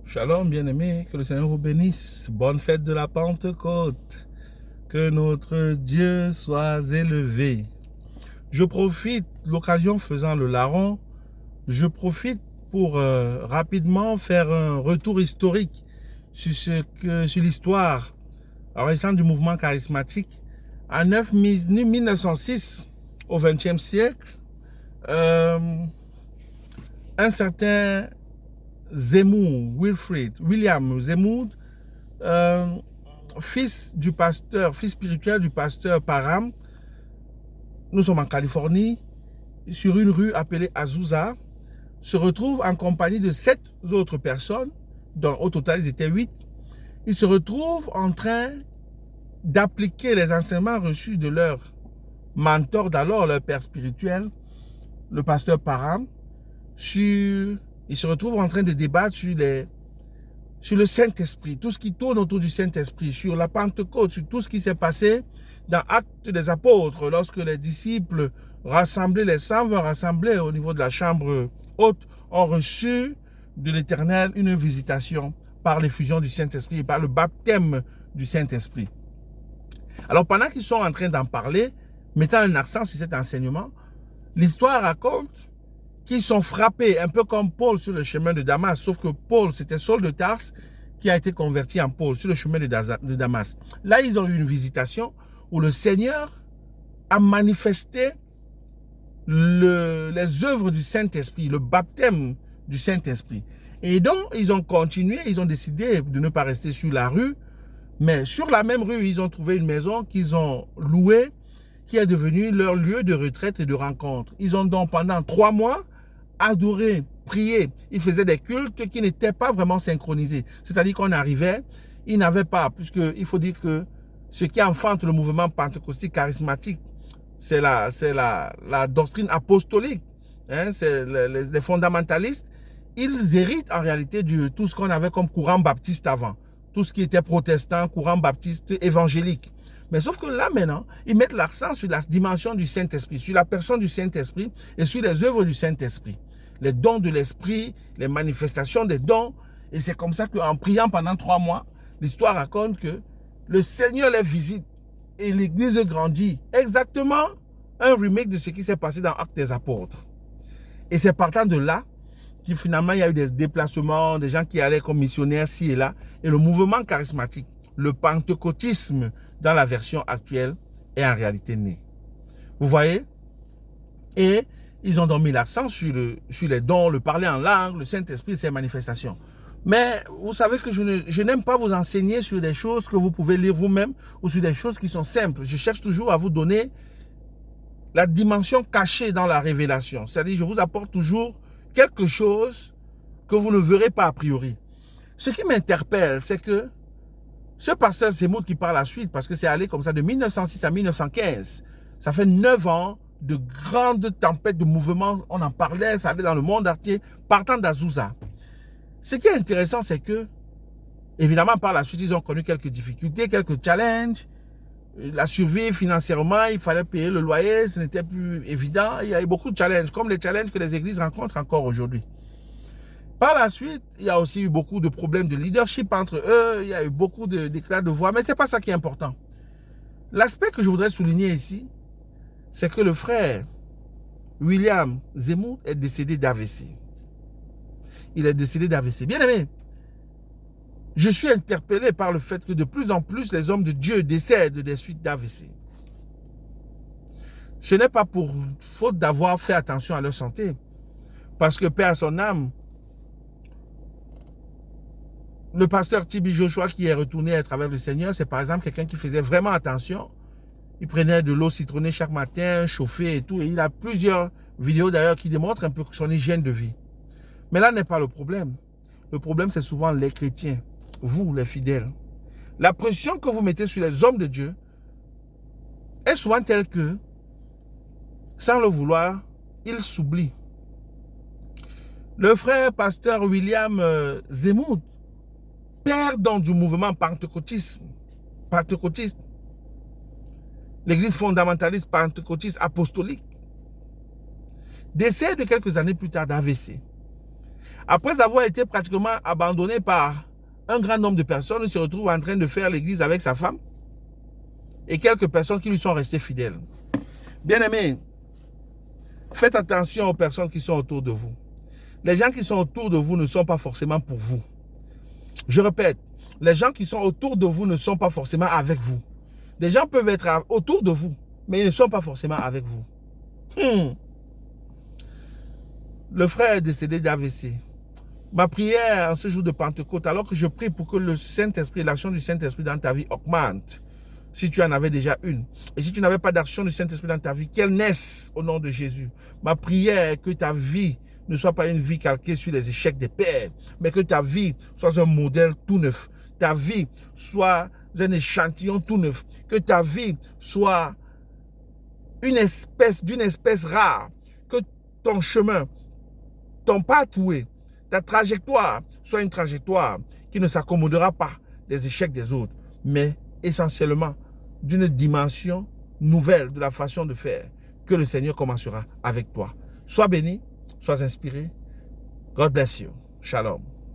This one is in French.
Shalom, bien-aimés, que le Seigneur vous bénisse. Bonne fête de la Pentecôte. Que notre Dieu soit élevé. Je profite, l'occasion faisant le larron, je profite pour rapidement faire un retour historique sur l'histoire récente du mouvement charismatique. En 1906, au XXe siècle, un certain William Zemmour, fils spirituel du pasteur Parham. Nous sommes en Californie, sur une rue appelée Azusa, se retrouve en compagnie de 7 autres personnes, dont au total ils étaient 8. Ils se retrouvent en train d'appliquer les enseignements reçus de leur mentor d'alors, leur père spirituel, le pasteur Parham. Ils se retrouvent en train de débattre sur le Saint-Esprit, tout ce qui tourne autour du Saint-Esprit, sur la Pentecôte, sur tout ce qui s'est passé dans Actes des Apôtres, lorsque les disciples rassemblés, les 120 rassemblés au niveau de la chambre haute, ont reçu de l'Éternel une visitation par l'effusion du Saint-Esprit, par le baptême du Saint-Esprit. Alors pendant qu'ils sont en train d'en parler, mettant un accent sur cet enseignement, l'histoire raconte qu'ils sont frappés, un peu comme Paul sur le chemin de Damas, sauf que Paul, c'était Saul de Tarse qui a été converti en Paul sur le chemin de Damas. Là, ils ont eu une visitation où le Seigneur a manifesté les œuvres du Saint-Esprit, le baptême du Saint-Esprit. Et donc, ils ont continué, ils ont décidé de ne pas rester sur la rue, mais sur la même rue, ils ont trouvé une maison qu'ils ont louée, qui est devenue leur lieu de retraite et de rencontre. Ils ont donc pendant 3 mois adoré, prié. Ils faisaient des cultes qui n'étaient pas vraiment synchronisés. C'est-à-dire qu'on arrivait, ils n'avaient pas, puisqu'il faut dire que ce qui enfante le mouvement pentecôtique charismatique, c'est la doctrine apostolique. Hein, c'est les fondamentalistes. Ils héritent en réalité de tout ce qu'on avait comme courant baptiste avant. Tout ce qui était protestant, courant baptiste évangélique. Mais sauf que là, maintenant, ils mettent l'accent sur la dimension du Saint-Esprit, sur la personne du Saint-Esprit et sur les œuvres du Saint-Esprit. Les dons de l'Esprit, les manifestations des dons. Et c'est comme ça qu'en priant pendant 3 mois, l'histoire raconte que le Seigneur les visite et l'Église grandit. Exactement un remake de ce qui s'est passé dans Actes des Apôtres. Et c'est partant de là qu'il finalement, il y a eu des déplacements, des gens qui allaient comme missionnaires ci et là. Et le mouvement charismatique, le pentecôtisme dans la version actuelle est en réalité né. Vous voyez? Et ils ont donc mis l'accent sur les dons, le parler en langue, le Saint-Esprit et ses manifestations. Mais vous savez que je n'aime pas vous enseigner sur des choses que vous pouvez lire vous-même ou sur des choses qui sont simples. Je cherche toujours à vous donner la dimension cachée dans la révélation. C'est-à-dire, je vous apporte toujours quelque chose que vous ne verrez pas a priori. Ce qui m'interpelle, c'est que ce pasteur Zemmour qui par la suite, parce que c'est allé comme ça de 1906 à 1915, ça fait 9 ans de grandes tempêtes de mouvements, on en parlait, ça allait dans le monde entier, partant d'Azusa. Ce qui est intéressant, c'est que, évidemment, par la suite, ils ont connu quelques difficultés, quelques challenges, la survie financièrement, il fallait payer le loyer, ce n'était plus évident, il y a eu beaucoup de challenges, comme les challenges que les églises rencontrent encore aujourd'hui. Par la suite, il y a aussi eu beaucoup de problèmes de leadership entre eux, il y a eu beaucoup d'éclats de voix, mais ce n'est pas ça qui est important. L'aspect que je voudrais souligner ici, c'est que le frère William Zemmour est décédé d'AVC. Il est décédé d'AVC. Bien aimé, je suis interpellé par le fait que de plus en plus les hommes de Dieu décèdent des suites d'AVC. Ce n'est pas pour faute d'avoir fait attention à leur santé, parce que paix à son âme, le pasteur Tibi Joshua qui est retourné à travers le Seigneur, c'est par exemple quelqu'un qui faisait vraiment attention. Il prenait de l'eau citronnée chaque matin, chauffée et tout. Et il a plusieurs vidéos d'ailleurs qui démontrent un peu son hygiène de vie. Mais là n'est pas le problème. Le problème, c'est souvent les chrétiens, vous les fidèles. La pression que vous mettez sur les hommes de Dieu est souvent telle que, sans le vouloir, ils s'oublient. Le frère pasteur William Zemmour, père donc du mouvement pentecôtiste, l'église fondamentaliste pentecôtiste apostolique, décède quelques années plus tard d'AVC. Après avoir été pratiquement abandonné par un grand nombre de personnes, il se retrouve en train de faire l'église avec sa femme et quelques personnes qui lui sont restées fidèles. Bien-aimés, faites attention aux personnes qui sont autour de vous. Les gens qui sont autour de vous ne sont pas forcément pour vous. Je répète, les gens qui sont autour de vous ne sont pas forcément avec vous. Des gens peuvent être autour de vous, mais ils ne sont pas forcément avec vous. Le frère est décédé d'AVC. Ma prière en ce jour de Pentecôte, alors que je prie pour que le Saint-Esprit, l'action du Saint-Esprit dans ta vie augmente, si tu en avais déjà une, et si tu n'avais pas d'action du Saint-Esprit dans ta vie, qu'elle naisse au nom de Jésus. Ma prière est que ta vie ne soit pas une vie calquée sur les échecs des pères, mais que ta vie soit un modèle tout neuf. Ta vie soit un échantillon tout neuf. Que ta vie soit d'une espèce rare. Que ton chemin, ton pathway, ta trajectoire soit une trajectoire qui ne s'accommodera pas des échecs des autres, mais essentiellement d'une dimension nouvelle de la façon de faire que le Seigneur commencera avec toi. Sois béni, sois inspiré. God bless you. Shalom.